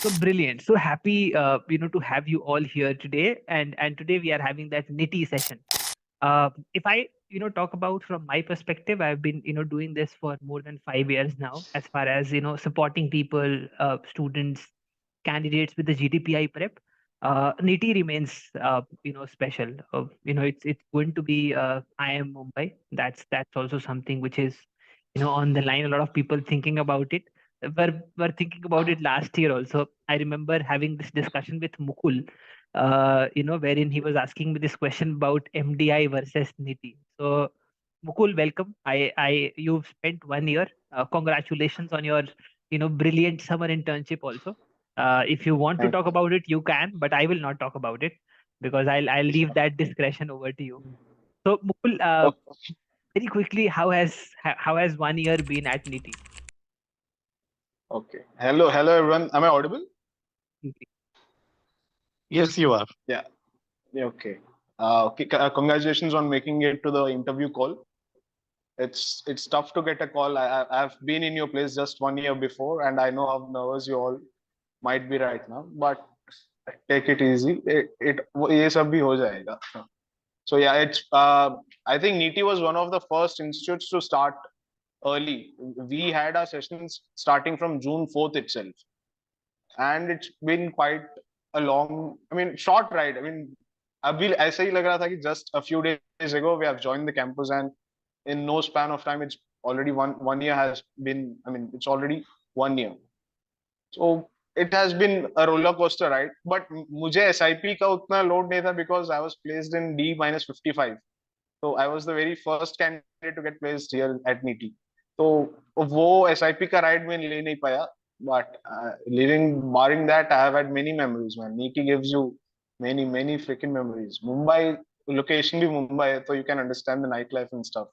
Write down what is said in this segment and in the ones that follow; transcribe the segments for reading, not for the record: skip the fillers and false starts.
So brilliant. So happy, to have you all here today. And today we are having that nitty session. If I, talk about from my perspective, I've been, doing this for more than 5 years now, as far as, supporting people, students, candidates with the GDPI prep. Niti remains, special. It's going to be IIM Mumbai. That's also something which is, on the line. A lot of people thinking about it. Were thinking about it last year also. I remember having this discussion with Mukul, wherein he was asking me this question about MDI versus Niti. So, Mukul, welcome. You've spent 1 year. Congratulations on your, brilliant summer internship also. If you want to Thank talk about it, you can, but I will not talk about it because I'll leave that discretion over to you. So, Mukul, you. very quickly, how has 1 year been at Niti? Okay. Hello, everyone. Am I audible? Yes, you are. Yeah. Yeah. Okay. Okay. Congratulations on making it to the interview call. It's tough to get a call. I've been in your place just 1 year before, and I know how nervous you all might be right now. But take it easy. ये सब भी हो जाएगा. So yeah, I think NITI was one of the first institutes to start early. We had our sessions starting from June 4th itself. And it's been quite a long, short ride. अभी ऐसा ही लग रहा था कि just a few days ago we have joined the campus, and in no span of time it's already one year has been. It's already 1 year. So it has been a roller coaster ride. But मुझे SIP का उतना load नहीं था because I was placed in D-55. So I was the very first candidate to get placed here at NITI. तो वो SIP का ride में ले नहीं पाया. But barring that, I have had many memories, man. NITI gives you many freaking memories. Mumbai, location भी Mumbai है, so you can understand the nightlife and stuff.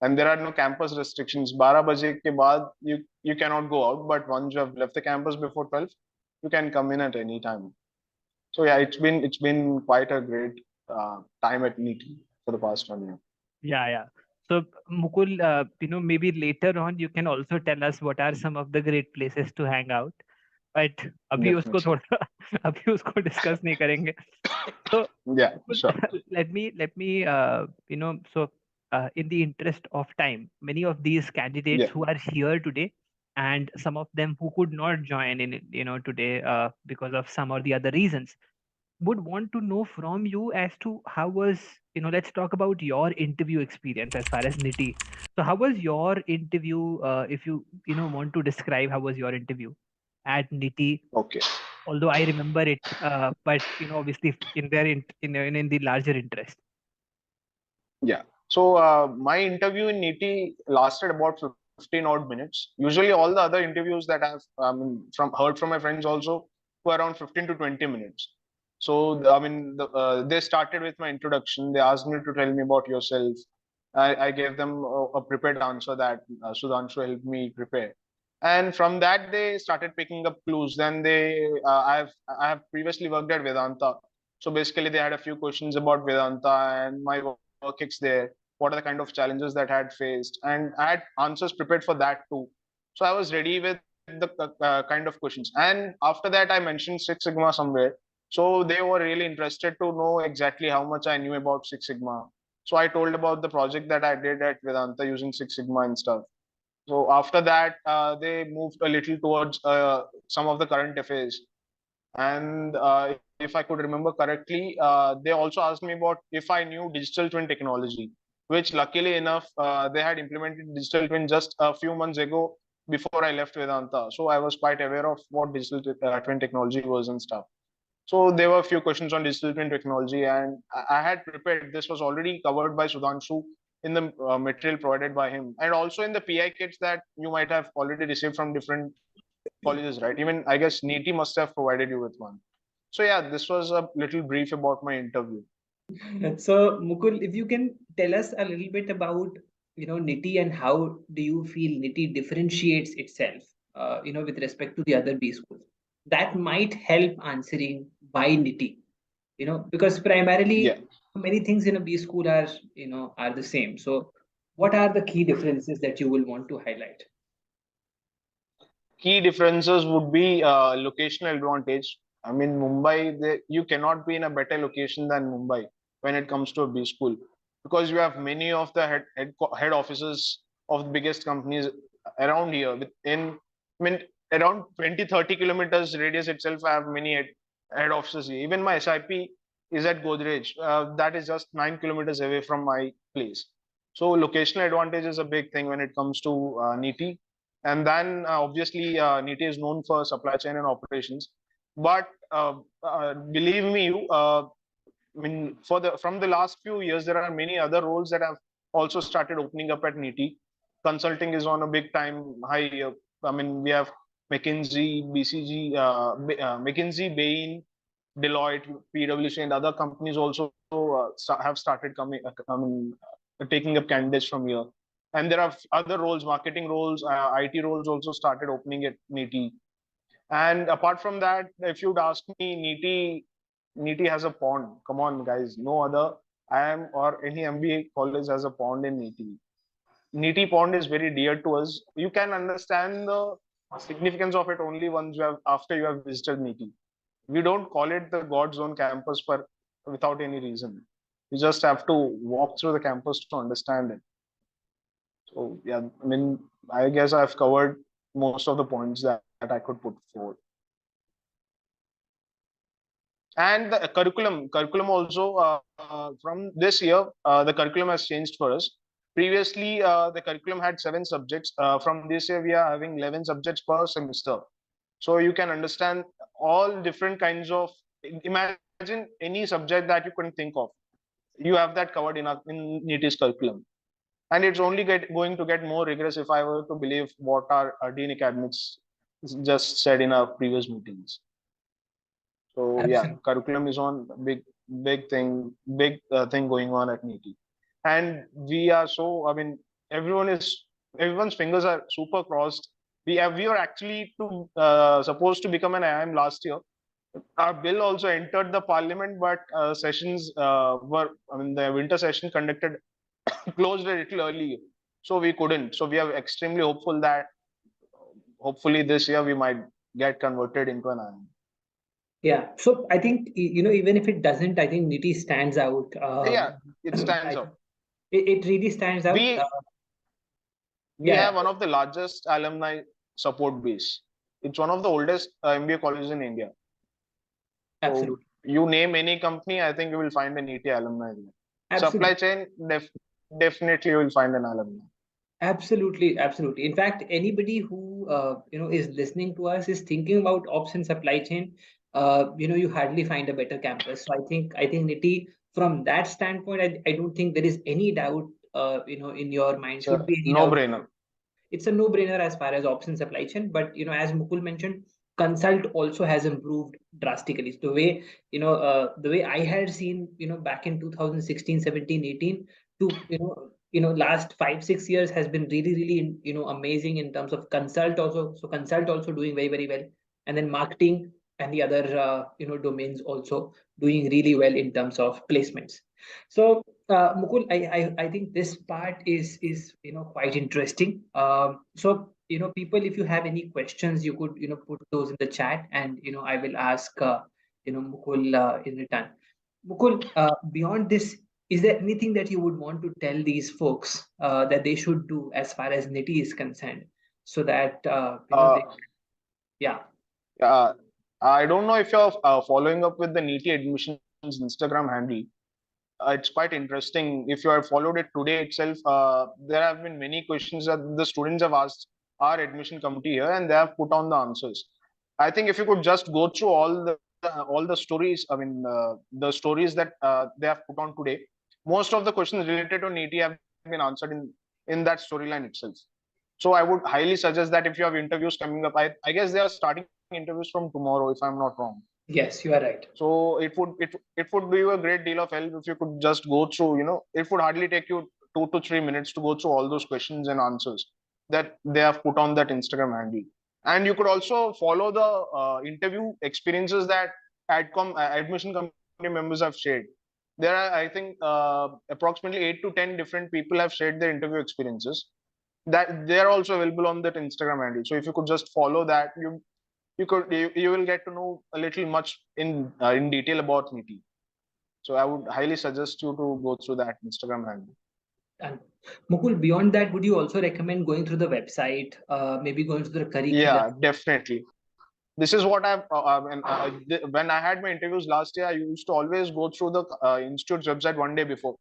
And there are no campus restrictions. 12 बजे के बाद you cannot go out, but once you have left the campus before 12, you can come in at any time. So yeah, it's been quite a great time at NITI for the past 1 year. Yeah. So, Mukul, maybe later on you can also tell us what are some of the great places to hang out. But अभी उसको Definitely. थोड़ा अभी उसको discuss नहीं करेंगे. So, Yeah, Mukul, sure. let me in the interest of time, many of these candidates Yeah. who are here today, and some of them who could not join in, today because of some or the other reasons, would want to know from you as to how was, let's talk about your interview experience as far as Niti. So how was your interview? If you, want to describe how was your interview at Niti, Okay. although I remember it, but, obviously in their, in the larger interest. Yeah. So my interview in NITI lasted about 15 odd minutes. Usually, all the other interviews that I've heard from my friends also were around 15 to 20 minutes. So they started with my introduction. They asked me to tell me about yourself. I gave them a prepared answer that Sudhanshu helped me prepare. And from that, they started picking up clues. Then I have previously worked at Vedanta. So basically, they had a few questions about Vedanta and my work kicks there. What are the kind of challenges that I had faced? And I had answers prepared for that too. So I was ready with the kind of questions. And after that, I mentioned Six Sigma somewhere. So they were really interested to know exactly how much I knew about Six Sigma. So I told about the project that I did at Vedanta using Six Sigma and stuff. So after that, they moved a little towards some of the current affairs. And if I could remember correctly, they also asked me about if I knew digital twin technology, which luckily enough, they had implemented digital twin just a few months ago before I left Vedanta. So I was quite aware of what digital twin technology was and stuff. So there were a few questions on digital twin technology, and I had prepared. This was already covered by Sudhanshu in the material provided by him, and also in the PI kits that you might have already received from different colleges, right? Even I guess NITI must have provided you with one. So yeah, this was a little brief about my interview. So Mukul, if you can tell us a little bit about NITI and how do you feel NITI differentiates itself with respect to the other B schools, that might help answering why NITI, because primarily Yeah. many things in a B school are the same. So what are the key differences that you will want to highlight? Key differences would be locational advantage. I mean, Mumbai, you cannot be in a better location than Mumbai when it comes to a B school, because you have many of the head offices of the biggest companies around here. I mean, around 20-30 kilometers radius itself, I have many head offices here. Even my SIP is at Godrej. That is just 9 kilometers away from my place. So locational advantage is a big thing when it comes to NITI. And then obviously NITI is known for supply chain and operations. But believe me, I mean, from the last few years, there are many other roles that have also started opening up at NITI. Consulting is on a big time high. I mean, we have McKinsey, BCG, McKinsey, Bain, Deloitte, PwC, and other companies also have started coming. Taking up candidates from here. And there are other roles, marketing roles, IT roles also started opening at NITI. And apart from that, if you'd ask me, NITI has a pond. Come on, guys. No other IIM or any MBA college has a pond in NITI. NITI pond is very dear to us. You can understand the significance of it only once after you have visited NITI. We don't call it the God's own campus without any reason. You just have to walk through the campus to understand it. So yeah, I mean, I guess I've covered most of the points that I could put forward. And the curriculum also from this year, the curriculum has changed for us. Previously, the curriculum had 7 subjects. From this year, we are having 11 subjects per semester. So you can understand all different kinds of. Imagine any subject that you couldn't think of. You have that covered in NITI's curriculum. And it's only going to get more rigorous if I were to believe what our Dean Academics just said in our previous meetings. So yeah, Absolutely. curriculum is on big thing going on at NITI, and we are so. I mean, everyone's fingers are super crossed. We are actually supposed to become an IIM last year. Our bill also entered the parliament, but sessions the winter session conducted closed a little early, so we couldn't. So we are extremely hopeful that hopefully this year we might get converted into an IIM. Yeah. So I think, even if it doesn't, I think NITI stands out. Yeah, it stands I out. think it really stands out. We Yeah, have one of the largest alumni support base. It's one of the oldest MBA colleges in India. So absolutely. you name any company, I think you will find an ET alumni there. Supply Absolutely. chain, definitely you will find an alumni. Absolutely, absolutely. In fact, anybody who is listening to us is thinking about ops and supply chain. You hardly find a better campus. So I think NITI, from that standpoint, I don't think there is any doubt. In your mind, It's a should be any doubt. no-brainer. It's a no-brainer as far as ops and supply chain. But as Mukul mentioned, consult also has improved drastically. So the way I had seen back in 2016, 17, 18 to last 5-6 years has been really really amazing in terms of consult also. So consult also doing very very well, and then marketing and the other domains also doing really well in terms of placements. So Mukul, I think this part is quite interesting. So people, if you have any questions, you could put those in the chat, and I will ask Mukul in return. Mukul, beyond this, is there anything that you would want to tell these folks that they should do as far as NITI is concerned, so that Uh, yeah. uh, I don't know if you're following up with the NITI admissions Instagram handle. It's quite interesting. If you have followed it today itself, there have been many questions that the students have asked our admission committee here, and they have put on the answers. I think if you could just go through all the stories, I mean, the stories that they have put on today, most of the questions related to NEET have been answered in that storyline itself. So I would highly suggest that if you have interviews coming up, I guess they are starting interviews from tomorrow, if I'm not wrong. Yes, you are right. So it would be a great deal of help if you could just go through. It would hardly take you 2 to 3 minutes to go through all those questions and answers that they have put on that Instagram handle. And you could also follow the interview experiences that admission committee members have shared. There are, I think, approximately 8 to 10 different people have shared their interview experiences. that they are also available on that Instagram handle. So if you could just follow that, you will get to know a little much in detail about Niti. So I would highly suggest you to go through that Instagram handle. And Mukul, beyond that, would you also recommend going through the website, maybe going through the curriculum? Yeah, definitely. This is what when I had my interviews last year, I used to always go through the institute's website one day before.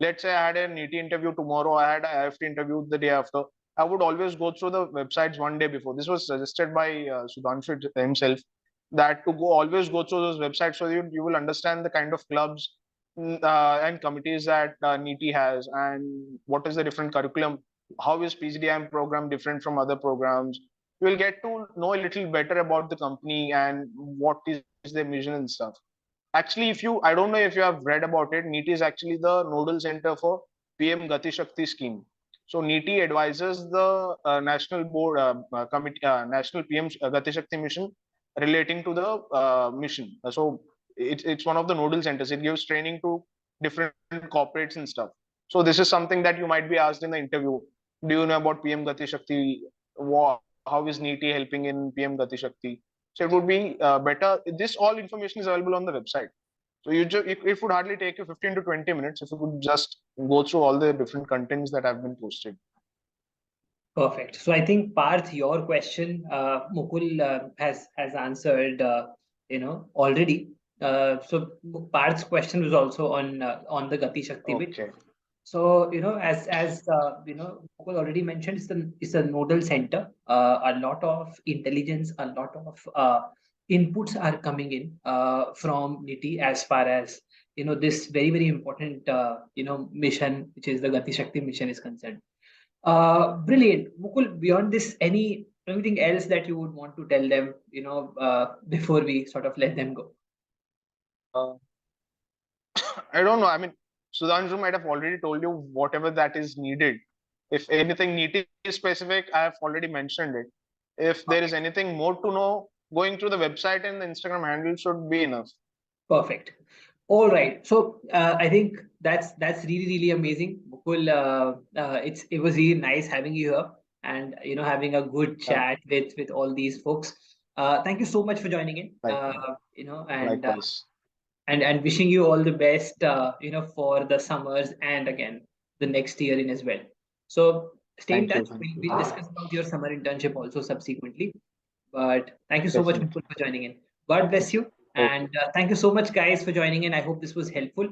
Let's say I had an ET interview tomorrow, I had an IFT interview the day after. I would always go through the websites one day before. This was suggested by Sudhanshu himself, that to go always go through those websites so you will understand the kind of clubs and committees that NEETI has, and what is the different curriculum, how is PGDIM program different from other programs. You will get to know a little better about the company and what is their mission and stuff. Actually, I don't know if you have read about it, NEETI is actually the nodal center for PM Gati Shakti scheme. So NEETI advises the national board committee, national PM Gati Shakti mission relating to the mission. So it's one of the nodal centers. It gives training to different corporates and stuff. So this is something that you might be asked in the interview. Do you know about PM Gati Shakti? How is NEETI helping in PM Gati Shakti? So it would be better. This all information is available on the website. So it would hardly take you 15 to 20 minutes if you could just go through all the different contents that have been posted. Perfect. So I think Parth, your question, Mukul has answered, already. So Parth's question was also on the Gati Shakti bit. Okay. So as Mukul already mentioned, it's a nodal center. A lot of intelligence, a lot of inputs are coming in from NITI as far as this very, very important mission, which is the Gati Shakti mission, is concerned. Brilliant. Mukul, beyond this, anything else that you would want to tell them, before we sort of let them go? Uh, I don't know. I mean, Sudhanshu might have already told you whatever that is needed. If anything needed specific, I have already mentioned it. If there is anything more to know, going through the website and the Instagram handle should be enough. Perfect. All right. So I think that's really, really amazing, Mukul. It was really nice having you here and having a good chat with all these folks. Thank you so much for joining in. And Likewise. and wishing you all the best, for the summers and again the next year in as well. So stay in touch. We'll discuss about your summer internship also subsequently. But thank you so much, Definitely. Mukul, for joining in. God bless you. And thank you so much, guys, for joining in. I hope this was helpful.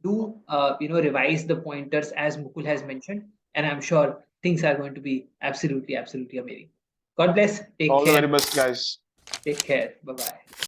Do revise the pointers as Mukul has mentioned, and I'm sure things are going to be absolutely, absolutely amazing. God bless. Take All the care. very best, guys. Take care. Bye bye.